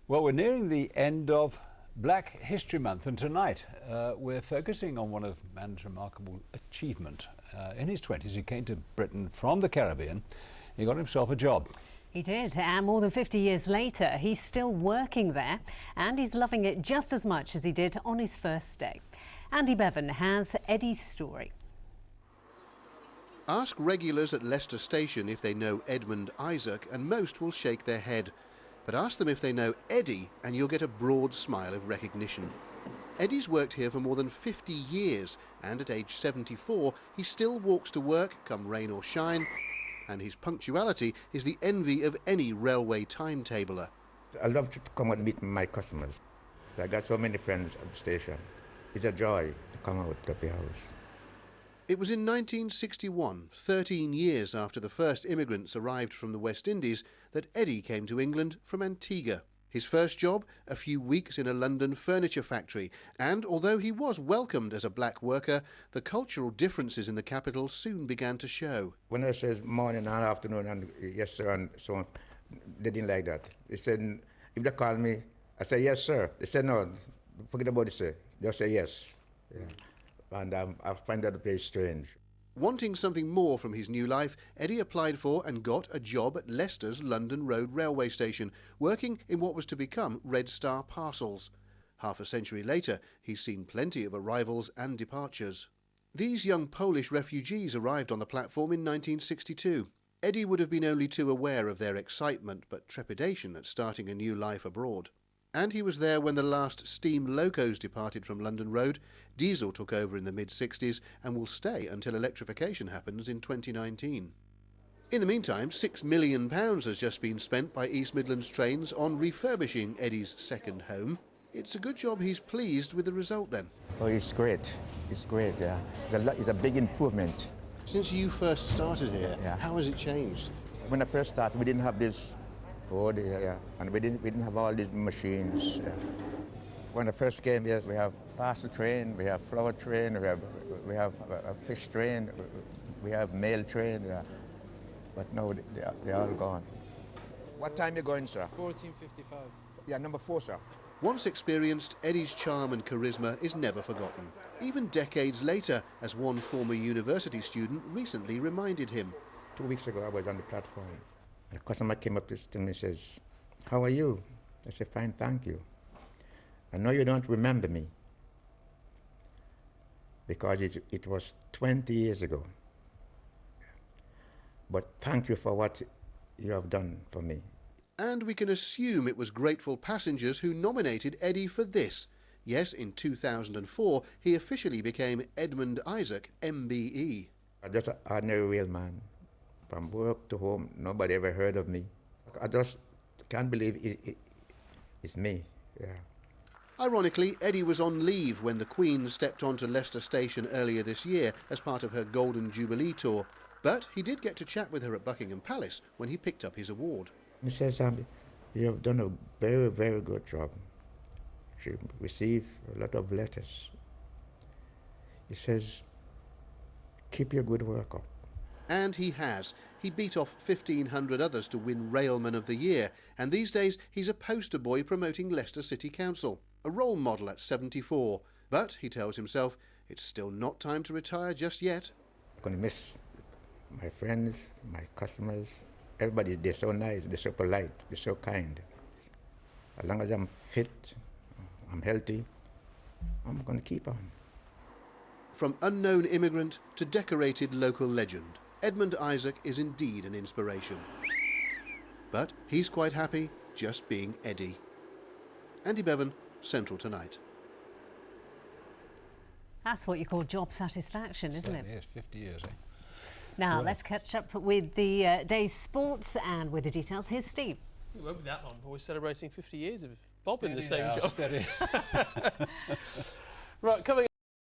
Well, we're nearing the end of Black History Month, and tonight we're focusing on one of man's remarkable achievement. In his 20s, he came to Britain from the Caribbean. He got himself a job. He did, and more than 50 years later, he's still working there, and he's loving it just as much as he did on his first day. Andy Bevan has Eddie's story. Ask regulars at Leicester Station if they know Edmund Isaac, and most will shake their head. But ask them if they know Eddie, and you'll get a broad smile of recognition. Eddie's worked here for more than 50 years, and at age 74, he still walks to work, come rain or shine, and his punctuality is the envy of any railway timetabler. I love to come and meet my customers. I got so many friends at the station. It's a joy to come out of the house. It was in 1961, 13 years after the first immigrants arrived from the West Indies, that Eddie came to England from Antigua. His first job, a few weeks in a London furniture factory, and although he was welcomed as a black worker, the cultural differences in the capital soon began to show. When I says morning and afternoon and yes sir and so on, they didn't like that. They said, if they call me, I say yes sir. They said no, forget about it sir. They'll say yes. Yeah. And I find that very strange. Wanting something more from his new life, Eddie applied for and got a job at Leicester's London Road railway station, working in what was to become Red Star Parcels. Half a century later, he's seen plenty of arrivals and departures. These young Polish refugees arrived on the platform in 1962. Eddie would have been only too aware of their excitement but trepidation at starting a new life abroad. And he was there when the last steam locos departed from London Road. Diesel took over in the mid-60s and will stay until electrification happens in 2019. In the meantime, £6 million has just been spent by East Midlands Trains on refurbishing Eddie's second home. It's a good job he's pleased with the result then. Oh, it's great. It's great, yeah. It's a big improvement. Since you first started here, yeah. How has it changed? When I first started, we didn't have this board, yeah, and we didn't have all these machines. Yeah. When I first came here, we have parcel train, we have flower train, we have a fish train, we have mail train, yeah. But no, they're all gone. What time are you going, sir? 14:55. Yeah, number 4, sir. Once experienced, Eddie's charm and charisma is never forgotten, even decades later, as one former university student recently reminded him. 2 weeks ago, I was on the platform. A customer came up to me and says, "How are you?" I said, "Fine, thank you. I know you don't remember me because it was 20 years ago. But thank you for what you have done for me." And we can assume it was grateful passengers who nominated Eddie for this. Yes, in 2004, he officially became Edmund Isaac, MBE. I'm just an ordinary real man. From work to home, nobody ever heard of me. I just can't believe it's me. Yeah. Ironically, Eddie was on leave when the Queen stepped onto Leicester Station earlier this year as part of her Golden Jubilee tour. But he did get to chat with her at Buckingham Palace when he picked up his award. He says, "You have done a very, very good job." She received a lot of letters. He says, "Keep your good work up." And he has. He beat off 1,500 others to win Railman of the Year, and these days he's a poster boy promoting Leicester City Council, a role model at 74. But, he tells himself, it's still not time to retire just yet. I'm going to miss my friends, my customers, everybody. They're so nice, they're so polite, they're so kind. As long as I'm fit, I'm healthy, I'm going to keep on. From unknown immigrant to decorated local legend, Edmund Isaac is indeed an inspiration. But he's quite happy just being Eddie. Andy Bevan, Central Tonight. That's what you call job satisfaction, isn't it? Yes, 50 years, eh? Now, let's catch up with the day's sports and with the details. Here's Steve. It won't be that long, but we're celebrating 50 years of Bob in the same job. Steady. Right, coming